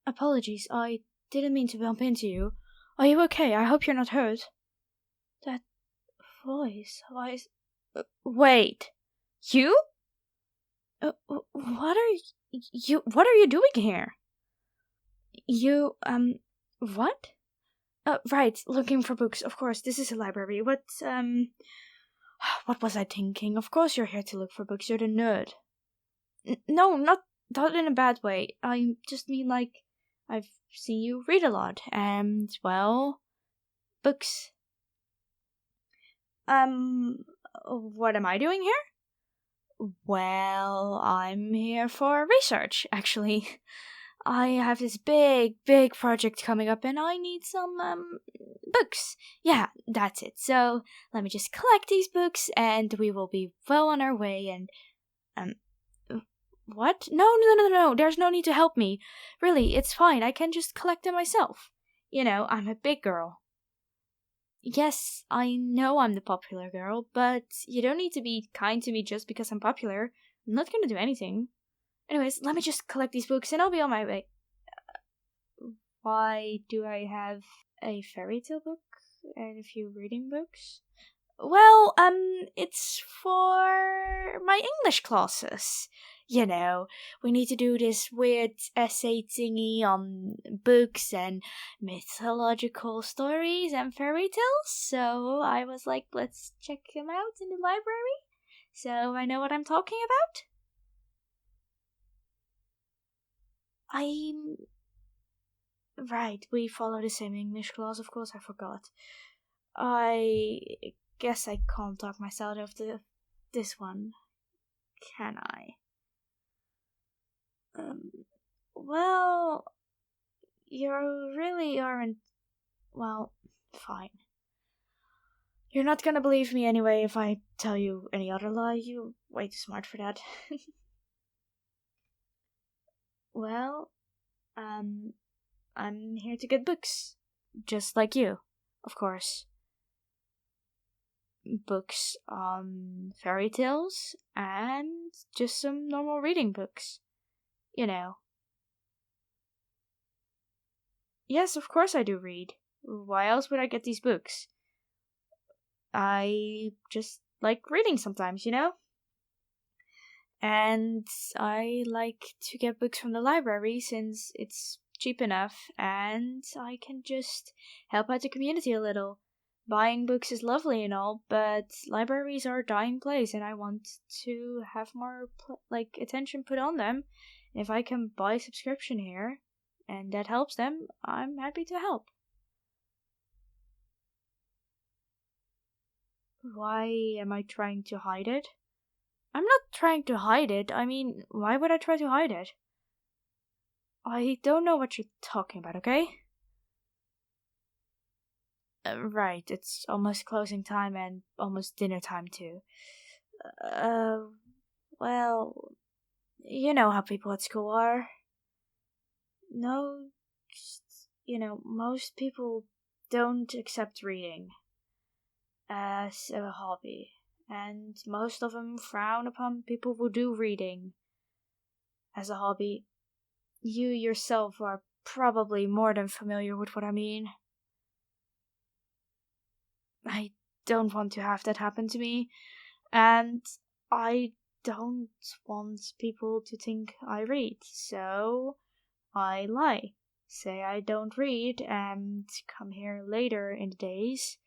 Apologies, I didn't mean to bump into you. Are you okay? I hope you're not hurt. That voice. Wait. You? What are What are you doing here? You, what? Right, looking for books, of course, this is a library. What was I thinking? Of course you're here to look for books, you're the nerd. No, not in a bad way. I just mean, like, I've seen you read a lot, and, well, books. What am I doing here? Well, I'm here for research, actually. I have this big project coming up and I need some, books. Yeah, that's it. So, let me just collect these books and we will be well on our way and, what? No, there's no need to help me. Really, it's fine. I can just collect them myself. You know, I'm a big girl. Yes, I know I'm the popular girl, but you don't need to be kind to me just because I'm popular. I'm not gonna do anything. Anyways, let me just collect these books and I'll be on my way. Why do I have a fairy tale book and a few reading books? Well, it's for my English classes. You know, we need to do this weird essay thingy on books and mythological stories and fairy tales. So I was like, let's check them out in the library. So I know what I'm talking about. Right, we follow the same English class, of course, I forgot. I guess I can't talk myself out of this one, can I? Well, you really aren't. Well, fine. You're not gonna believe me anyway if I tell you any other lie. You're way too smart for that. Well, I'm here to get books. Just like you, of course. Books on fairy tales and just some normal reading books. You know. Yes, of course I do read. Why else would I get these books? I just like reading sometimes, you know? And I like to get books from the library since it's cheap enough and I can just help out the community a little. Buying books is lovely and all, but libraries are a dying place and I want to have more attention put on them. If I can buy a subscription here and that helps them, I'm happy to help. Why am I trying to hide it? I'm not trying to hide it. I mean, why would I try to hide it? I don't know what you're talking about, okay? Right, it's almost closing time and almost dinner time too. Well, you know how people at school are. No, just, most people don't accept reading as a hobby, and most of them frown upon people who do reading as a hobby. You yourself are probably more than familiar with what I mean. I don't want to have that happen to me, and I don't want people to think I read, so I lie. Say I don't read and come here later in the days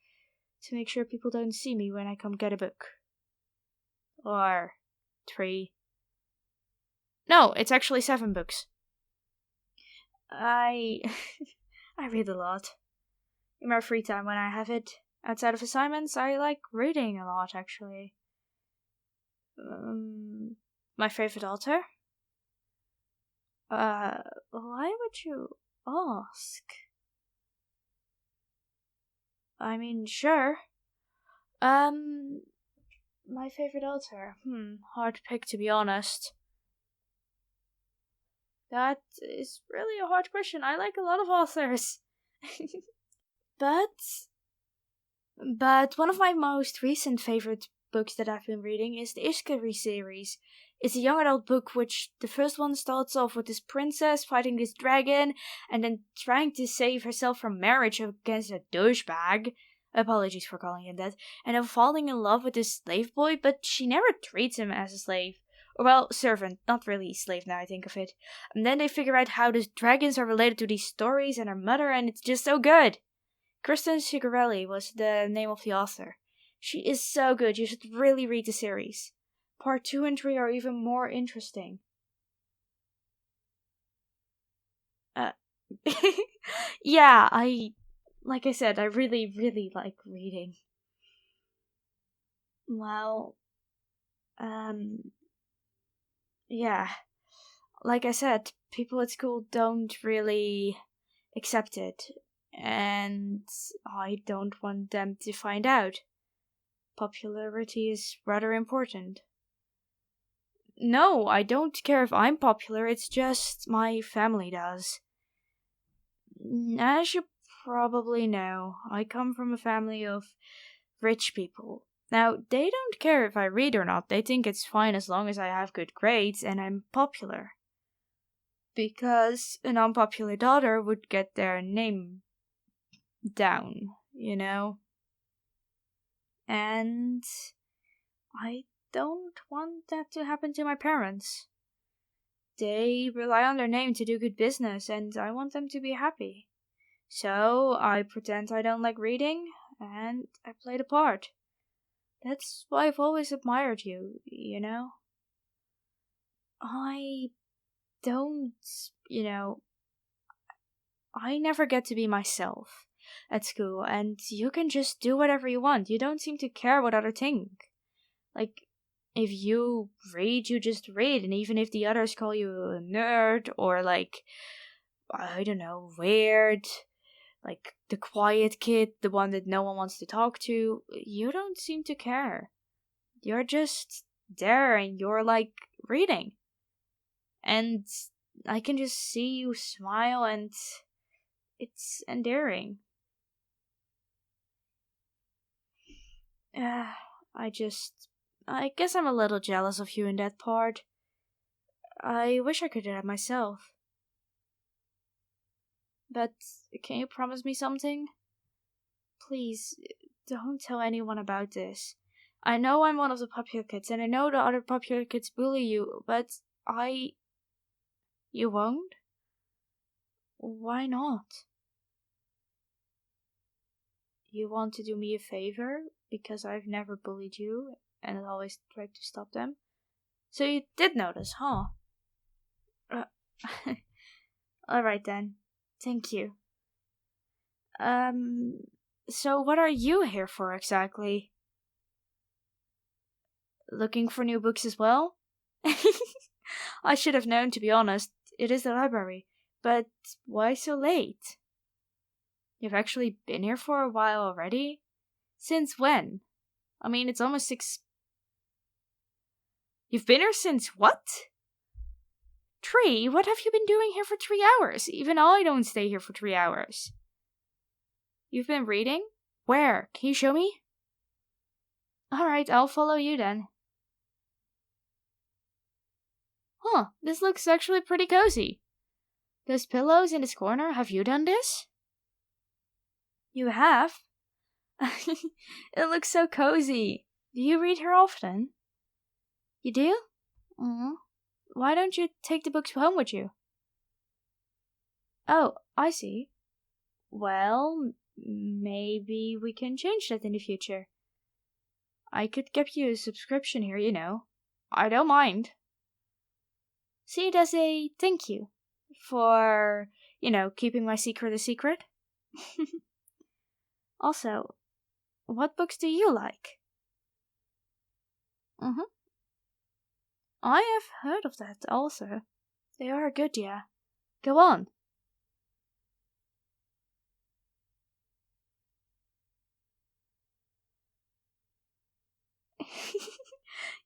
to make sure people don't see me when I come get a book. Or 3. No, it's actually 7 books. I read a lot. In my free time when I have it. Outside of assignments, I like reading a lot, actually. My favorite author? Why would you ask? I mean, sure. My favorite author? Hard to pick, to be honest. That is really a hard question. I like a lot of authors. But one of my most recent favorite books that I've been reading is the Ishkari series. It's a young adult book which the first one starts off with this princess fighting this dragon and then trying to save herself from marriage against a douchebag. Apologies for calling him that. And then falling in love with this slave boy, but she never treats him as a slave. Or, well, servant, not really slave now I think of it. And then they figure out how the dragons are related to these stories and her mother, and it's just so good. Kristen Cigarelli was the name of the author. She is so good, you should really read the series. Part 2 and 3 are even more interesting. Yeah, like I said, I really, really like reading. Well, yeah. Like I said, people at school don't really accept it, and I don't want them to find out. Popularity is rather important. No, I don't care if I'm popular, it's just my family does. As you probably know, I come from a family of rich people. Now, they don't care if I read or not, they think it's fine as long as I have good grades and I'm popular. Because an unpopular daughter would get their name down, you know? And I don't want that to happen to my parents. They rely on their name to do good business, and I want them to be happy. So I pretend I don't like reading, and I play the part. That's why I've always admired you, you know? I don't, you know, I never get to be myself at school, and you can just do whatever you want. You don't seem to care what others think. Like, if you read, you just read, and even if the others call you a nerd or like, I don't know, weird, like the quiet kid, the one that no one wants to talk to, you don't seem to care. You're just there and you're like reading. And I can just see you smile and it's endearing. I guess I'm a little jealous of you in that part. I wish I could do that myself. But can you promise me something? Please, don't tell anyone about this. I know I'm one of the popular kids, and I know the other popular kids bully you, but You won't? Why not? You want to do me a favor? Because I've never bullied you, and I always tried to stop them? So you did notice, huh? Uh, Alright then. Thank you. So what are you here for exactly? Looking for new books as well? I should have known, to be honest. It is the library. But why so late? You've actually been here for a while already? Since when? I mean, it's almost 6. You've been here since what? 3? What have you been doing here for 3 hours? Even I don't stay here for 3 hours. You've been reading? Where? Can you show me? Alright, I'll follow you then. Huh, this looks actually pretty cozy. Those pillows in this corner, have you done this? You have? It looks so cozy. Do you read here often? You do? Why don't you take the books home with you? Oh, I see. Well, maybe we can change that in the future. I could give you a subscription here, you know. I don't mind. See it as a thank you for, keeping my secret a secret. Also, what books do you like? I have heard of that also. They are good, yeah. Go on.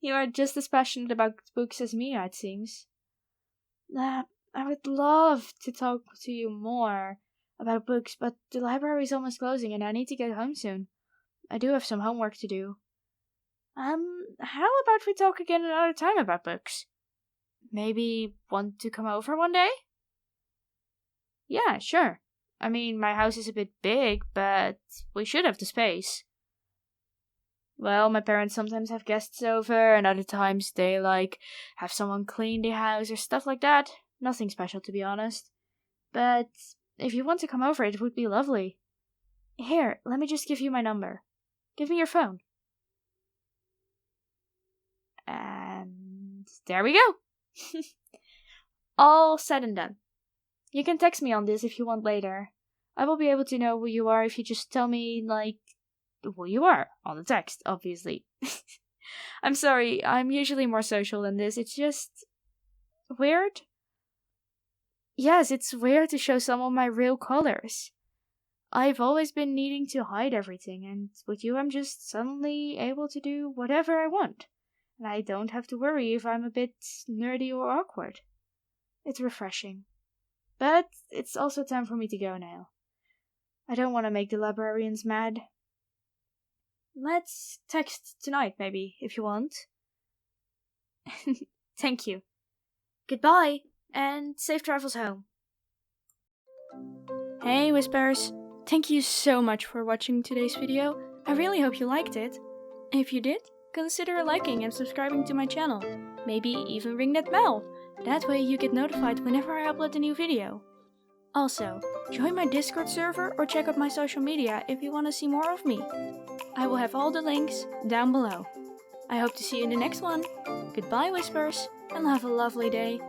You are just as passionate about books as me, it seems. I would love to talk to you more about books, but the library is almost closing and I need to get home soon. I do have some homework to do. How about we talk again another time about books? Maybe want to come over one day? Yeah, sure. I mean, my house is a bit big, but we should have the space. Well, my parents sometimes have guests over, and other times they, have someone clean the house or stuff like that. Nothing special, to be honest. But if you want to come over, it would be lovely. Here, let me just give you my number. Give me your phone. And there we go. All said and done. You can text me on this if you want later. I will be able to know who you are if you just tell me, who you are on the text, obviously. I'm sorry, I'm usually more social than this. It's just weird. Yes, it's weird to show some of my real colors. I've always been needing to hide everything, and with you I'm just suddenly able to do whatever I want. And I don't have to worry if I'm a bit nerdy or awkward. It's refreshing. But it's also time for me to go now. I don't want to make the librarians mad. Let's text tonight, maybe, if you want. Thank you. Goodbye, and safe travels home. Hey, Whispers! Thank you so much for watching today's video. I really hope you liked it. If you did, consider liking and subscribing to my channel. Maybe even ring that bell. That way you get notified whenever I upload a new video. Also, join my Discord server or check out my social media if you want to see more of me. I will have all the links down below. I hope to see you in the next one. Goodbye, Whispers, and have a lovely day.